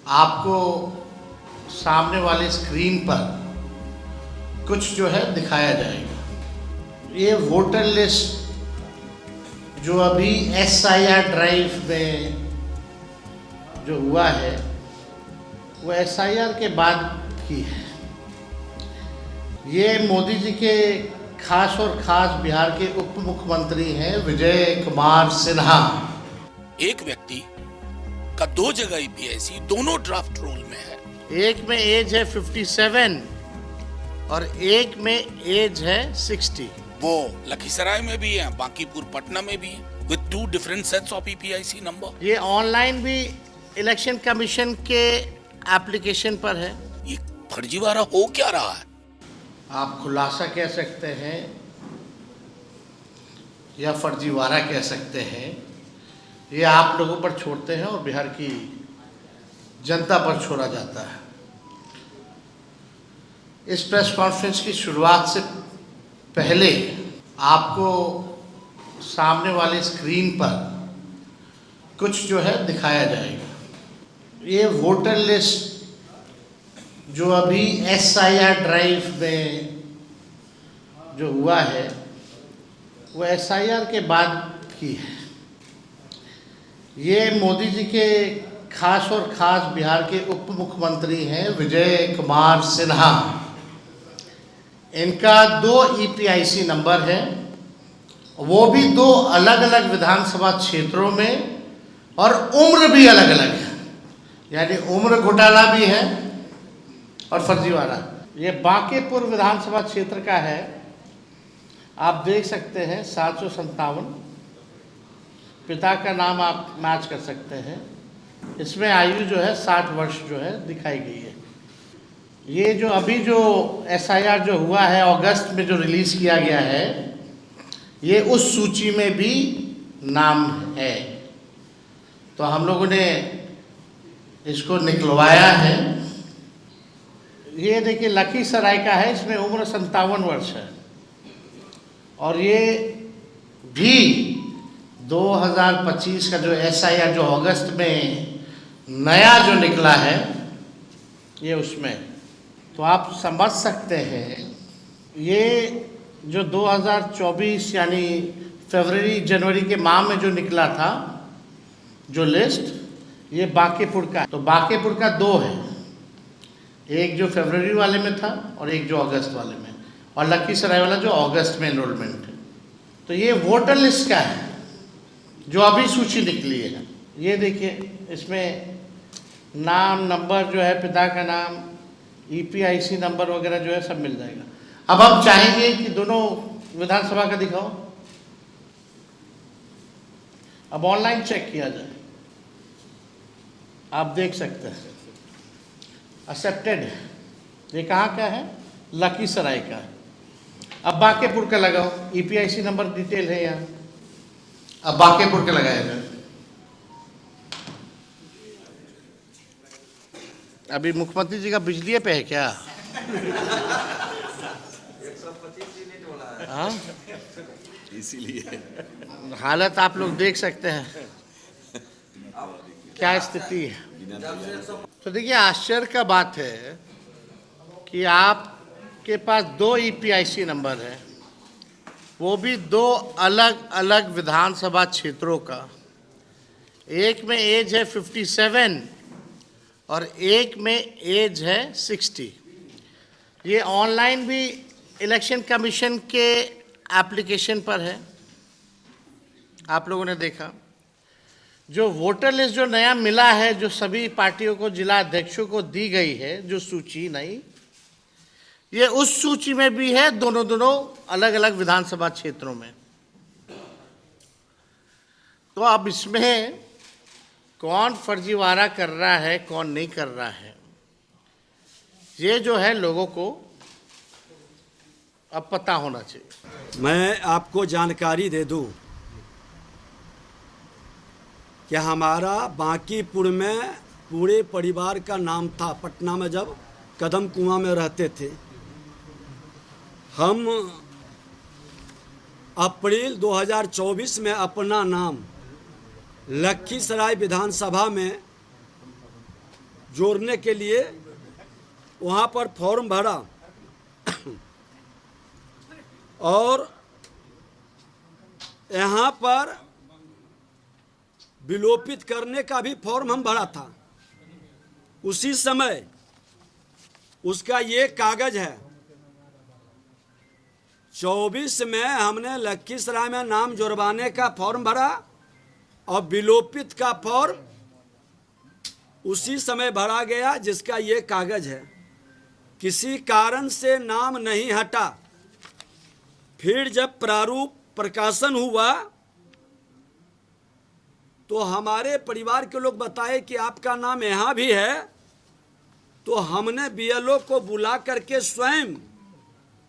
आपको सामने वाले स्क्रीन पर कुछ जो है दिखाया जाएगा। ये वोटर लिस्ट जो अभी SIR ड्राइव में जो हुआ है वो SIR के बाद की है। ये मोदी जी के खास और खास बिहार के उप मुख्यमंत्री हैं विजय कुमार सिन्हा। एक व्यक्ति का दो जगह EPIC दोनों ड्राफ्ट रोल में है। एक में एज है 57 और एक में एज है 60। वो लखीसराय में भी है, बांकीपुर पटना में भी है, with 2 different sets of EPIC number. ये ऑनलाइन भी इलेक्शन कमीशन के एप्लीकेशन पर है। ये फर्जीवाड़ा हो क्या रहा है? आप खुलासा कह सकते हैं या फर्जीवाड़ा कह सकते हैं, ये आप लोगों पर छोड़ते हैं और बिहार की जनता पर छोड़ा जाता है। इस प्रेस कॉन्फ्रेंस की शुरुआत से पहले आपको सामने वाले स्क्रीन पर कुछ जो है दिखाया जाएगा। ये वोटर लिस्ट जो अभी SIR ड्राइव में जो हुआ है वो SIR के बाद की है। ये मोदी जी के खास और खास बिहार के उप मुख्यमंत्री हैं विजय कुमार सिन्हा। इनका 2 EPIC नंबर है, वो भी 2 अलग अलग विधानसभा क्षेत्रों में, और उम्र भी अलग अलग है, यानी उम्र घोटाला भी है और फर्जीवाड़ा। ये बांकीपुर विधानसभा क्षेत्र का है, आप देख सकते हैं 757। पिता का नाम आप मैच कर सकते हैं। इसमें आयु जो है 60 वर्ष जो है दिखाई गई है। ये जो अभी जो SIR जो हुआ है अगस्त में जो रिलीज़ किया गया है, ये उस सूची में भी नाम है। तो हम लोगों ने इसको निकलवाया है। ये देखिए लखीसराय का है, इसमें उम्र 57 वर्ष है, और ये भी 2025 का जो SIR जो अगस्त में नया जो निकला है ये उसमें। तो आप समझ सकते हैं ये जो 2024 यानी फरवरी जनवरी के माह में जो निकला था जो लिस्ट, ये बांकीपुर का है। तो बांकीपुर का 2 है, एक जो फरवरी वाले में था और एक जो अगस्त वाले में, और लखीसराय वाला जो अगस्त में एनरोलमेंट है। तो ये वोटर लिस्ट का है जो अभी सूची निकली है। ये देखिए इसमें नाम, नंबर जो है, पिता का नाम, EPIC नंबर वगैरह जो है सब मिल जाएगा। अब हम चाहेंगे कि दोनों विधानसभा का दिखाओ, अब ऑनलाइन चेक किया जाए। आप देख सकते हैं एक्सेप्टेड है। ये कहाँ का है? लखीसराय का। अब बांकीपुर का लगाओ, EPIC नंबर डिटेल है यहाँ। अब बांकीपुर का लगाया जाए। अभी मुख्यमंत्री जी का बिजली पे है क्या? 125 यूनिट वाला है। हाँ, इसीलिए हालत आप लोग देख सकते हैं क्या स्थिति है। तो देखिए आश्चर्य का बात है कि आपके पास 2 EPIC नंबर है, वो भी 2 अलग अलग विधानसभा क्षेत्रों का। एक में एज है 57 और एक में एज है 60। ये ऑनलाइन भी इलेक्शन कमीशन के एप्लीकेशन पर है, आप लोगों ने देखा। जो वोटर लिस्ट जो नया मिला है, जो सभी पार्टियों को, जिला अध्यक्षों को दी गई है जो सूची नई, ये उस सूची में भी है, दोनों अलग अलग विधानसभा क्षेत्रों में। तो अब इसमें कौन फर्जीवाड़ा कर रहा है, कौन नहीं कर रहा है, ये जो है लोगों को अब पता होना चाहिए। मैं आपको जानकारी दे दूं कि हमारा बांकीपुर में पूरे परिवार का नाम था। पटना में जब कदम कुआं में रहते थे, हम अप्रैल 2024 में अपना नाम लखीसराय विधानसभा में जोड़ने के लिए वहाँ पर फॉर्म भरा और यहाँ पर विलोपित करने का भी फॉर्म हम भरा था। उसी समय उसका ये कागज है। 24 में हमने लखीसराय में नाम जुड़वाने का फॉर्म भरा और विलोपित का फॉर्म उसी समय भरा गया, जिसका ये कागज है। किसी कारण से नाम नहीं हटा। फिर जब प्रारूप प्रकाशन हुआ तो हमारे परिवार के लोग बताए कि आपका नाम यहाँ भी है। तो हमने बीएलओ को बुला करके स्वयं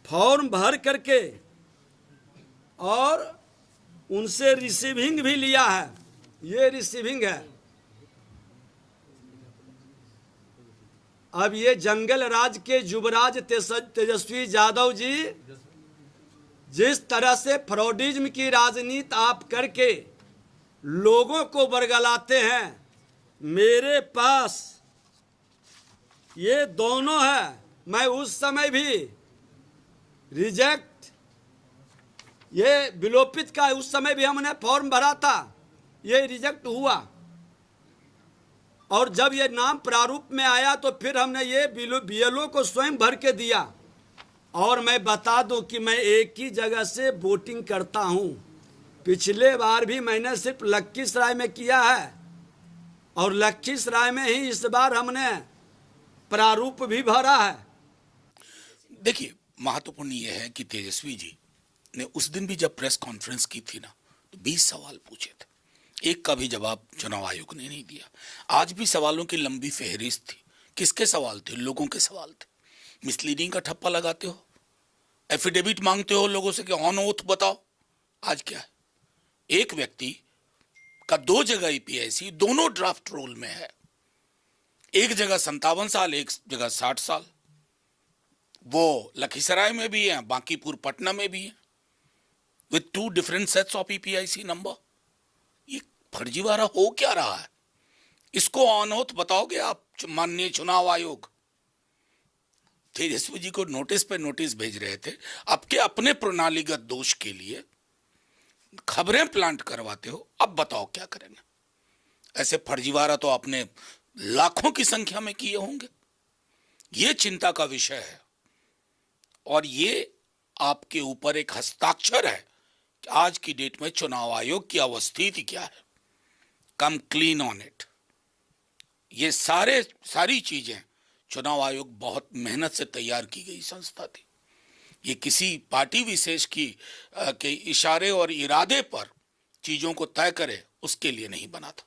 फॉर्म भर करके और उनसे रिसीविंग भी लिया है। ये रिसीविंग है। अब ये जंगल राज के युवराज तेजस्वी यादव जी जिस तरह से फ्रॉडिज्म की राजनीति आप करके लोगों को बरगलाते हैं, मेरे पास ये दोनों है। मैं उस समय भी रिजेक्ट, ये विलोपित का उस समय भी हमने फॉर्म भरा था, ये रिजेक्ट हुआ। और जब ये नाम प्रारूप में आया तो फिर हमने ये बीएलओ को स्वयं भर के दिया। और मैं बता दूं कि मैं एक ही जगह से वोटिंग करता हूं। पिछले बार भी मैंने सिर्फ लखीसराय में किया है और लखीसराय में ही इस बार हमने प्रारूप भी भरा है। देखिए, महत्वपूर्ण यह है कि तेजस्वी जी ने उस दिन भी जब प्रेस कॉन्फ्रेंस की थी ना, तो 20 सवाल पूछे थे, एक का भी जवाब चुनाव आयोग ने नहीं दिया। आज भी सवालों की लंबी फहरिस्त थी। किसके सवाल थे? लोगों के सवाल थे। मिसलीडिंग का ठप्पा लगाते हो, एफिडेविट मांगते हो लोगों से कि ऑन ओथ बताओ। आज क्या है? एक व्यक्ति का 2 जगह ईपीआईसी, दोनों ड्राफ्ट रोल में है। एक जगह 57 साल, एक जगह 60 साल। वो लखीसराय में भी है, बांकीपुर पटना में भी है, with 2 different sets of EPIC number. ये फर्जीवाड़ा हो क्या रहा है? इसको ऑन ओथ बताओगे आप माननीय चुनाव आयोग? तेजस्वी जी को नोटिस पे नोटिस भेज रहे थे। आपके अपने प्रणालीगत दोष के लिए खबरें प्लांट करवाते हो। अब बताओ क्या करेंगे? ऐसे फर्जीवाड़ा तो आपने लाखों की संख्या में किए होंगे। ये चिंता का विषय है और ये आपके ऊपर एक हस्ताक्षर है कि आज की डेट में चुनाव आयोग की अवस्थिति क्या है। कम क्लीन ऑन इट। ये सारी चीजें चुनाव आयोग बहुत मेहनत से तैयार की गई संस्था थी। ये किसी पार्टी विशेष के इशारे और इरादे पर चीजों को तय करे उसके लिए नहीं बना था।